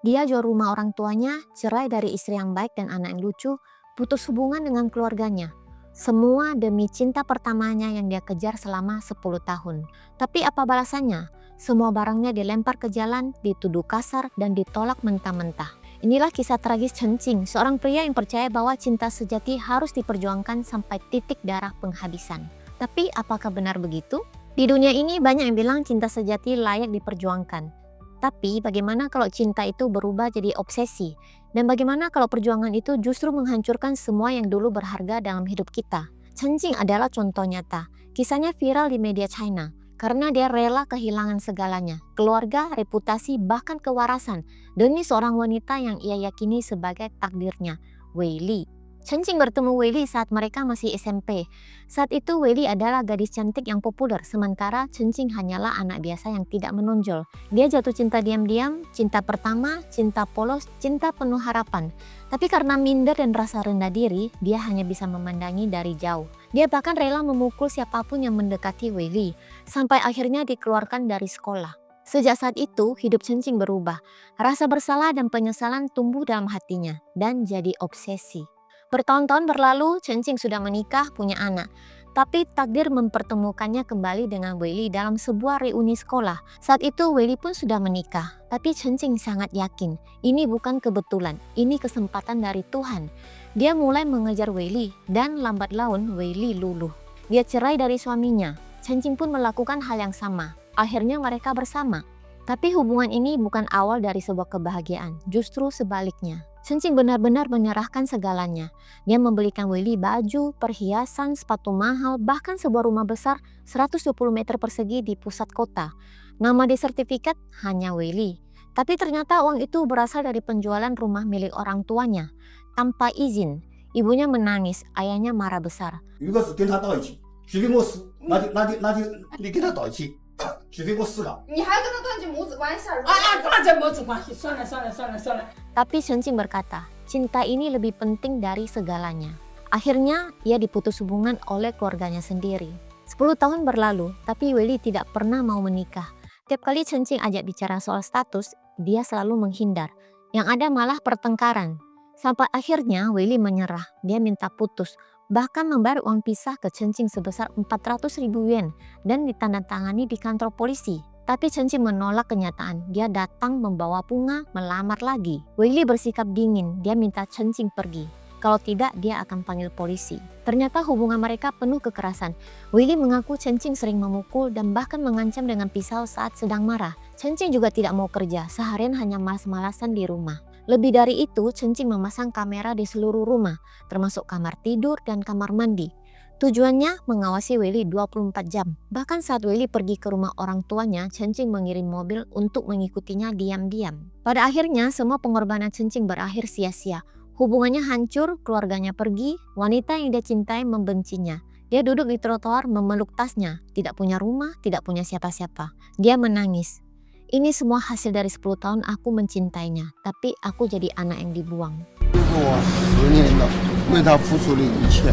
Dia jual rumah orang tuanya, cerai dari istri yang baik dan anak yang lucu, putus hubungan dengan keluarganya. Semua demi cinta pertamanya yang dia kejar selama 10 tahun. Tapi apa balasannya? Semua barangnya dilempar ke jalan, dituduh kasar, dan ditolak mentah-mentah. Inilah kisah tragis Chen Qing, seorang pria yang percaya bahwa cinta sejati harus diperjuangkan sampai titik darah penghabisan. Tapi apakah benar begitu? Di dunia ini banyak yang bilang cinta sejati layak diperjuangkan. Tapi bagaimana kalau cinta itu berubah jadi obsesi? Dan bagaimana kalau perjuangan itu justru menghancurkan semua yang dulu berharga dalam hidup kita? Chen Qing adalah contoh nyata. Kisahnya viral di media China karena dia rela kehilangan segalanya, keluarga, reputasi, bahkan kewarasan demi seorang wanita yang ia yakini sebagai takdirnya, Wei Li. Chen Qing bertemu Wei Li saat mereka masih SMP. Saat itu Wei Li adalah gadis cantik yang populer, sementara Chen Qing hanyalah anak biasa yang tidak menonjol. Dia jatuh cinta diam-diam, cinta pertama, cinta polos, cinta penuh harapan. Tapi karena minder dan rasa rendah diri, dia hanya bisa memandangi dari jauh. Dia bahkan rela memukul siapapun yang mendekati Wei Li, sampai akhirnya dikeluarkan dari sekolah. Sejak saat itu, hidup Chen Qing berubah. Rasa bersalah dan penyesalan tumbuh dalam hatinya, dan jadi obsesi. Bertahun-tahun berlalu, Chen Qing sudah menikah, punya anak. Tapi takdir mempertemukannya kembali dengan Wei Li dalam sebuah reuni sekolah. Saat itu Wei Li pun sudah menikah. Tapi Chen Qing sangat yakin, ini bukan kebetulan, ini kesempatan dari Tuhan. Dia mulai mengejar Wei Li, dan lambat laun Wei Li luluh. Dia cerai dari suaminya. Chen Qing pun melakukan hal yang sama. Akhirnya mereka bersama. Tapi hubungan ini bukan awal dari sebuah kebahagiaan, justru sebaliknya. Chen Qing benar-benar menyerahkan segalanya. Dia membelikan Wei Li baju, perhiasan, sepatu mahal, bahkan sebuah rumah besar 120 meter persegi di pusat kota. Nama di sertifikat hanya Wei Li. Tapi ternyata uang itu berasal dari penjualan rumah milik orang tuanya. Tanpa izin, ibunya menangis, ayahnya marah besar. 如果是跟他到一起，除非我死，那就你跟他到一起，除非我死了。你还跟他断绝母子关系啊？断绝母子关系，算了。 Tapi Chen Qing berkata, cinta ini lebih penting dari segalanya. Akhirnya, ia diputus hubungan oleh keluarganya sendiri. 10 tahun berlalu, tapi Wei Li tidak pernah mau menikah. Tiap kali Chen Qing ajak bicara soal status, dia selalu menghindar. Yang ada malah pertengkaran. Sampai akhirnya Wei Li menyerah, dia minta putus. Bahkan membayar uang pisah ke Chen Qing sebesar 400.000 yuan dan ditandatangani di kantor polisi. Tapi Chen Qing menolak kenyataan, dia datang membawa bunga, melamar lagi. Wei Li bersikap dingin, dia minta Chen Qing pergi. Kalau tidak, dia akan panggil polisi. Ternyata hubungan mereka penuh kekerasan. Wei Li mengaku Chen Qing sering memukul dan bahkan mengancam dengan pisau saat sedang marah. Chen Qing juga tidak mau kerja, seharian hanya malas-malasan di rumah. Lebih dari itu, Chen Qing memasang kamera di seluruh rumah, termasuk kamar tidur dan kamar mandi. Tujuannya mengawasi Wei Li 24 jam. Bahkan saat Wei Li pergi ke rumah orang tuanya, Chen Qing mengirim mobil untuk mengikutinya diam-diam. Pada akhirnya, semua pengorbanan Chen Qing berakhir sia-sia. Hubungannya hancur, keluarganya pergi, wanita yang dia cintai membencinya. Dia duduk di trotoar memeluk tasnya, tidak punya rumah, tidak punya siapa-siapa. Dia menangis. Ini semua hasil dari 10 tahun aku mencintainya, tapi aku jadi anak yang dibuang. 这是我10年的为他付出的一切，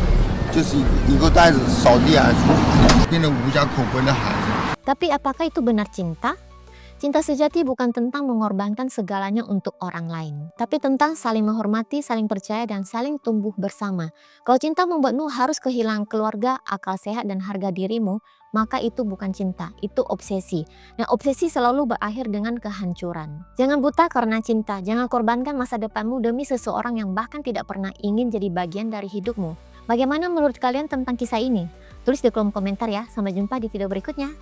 就是一个袋子扫地而出，变得无家可归的孩子。 Tapi apakah itu benar cinta? Cinta sejati bukan tentang mengorbankan segalanya untuk orang lain, tapi tentang saling menghormati, saling percaya, dan saling tumbuh bersama. Kalau cinta membuatmu harus kehilangan keluarga, akal sehat, dan harga dirimu, maka itu bukan cinta, itu obsesi. Nah, obsesi selalu berakhir dengan kehancuran. Jangan buta karena cinta, jangan korbankan masa depanmu demi seseorang yang bahkan tidak pernah ingin jadi bagian dari hidupmu. Bagaimana menurut kalian tentang kisah ini? Tulis di kolom komentar ya, sampai jumpa di video berikutnya.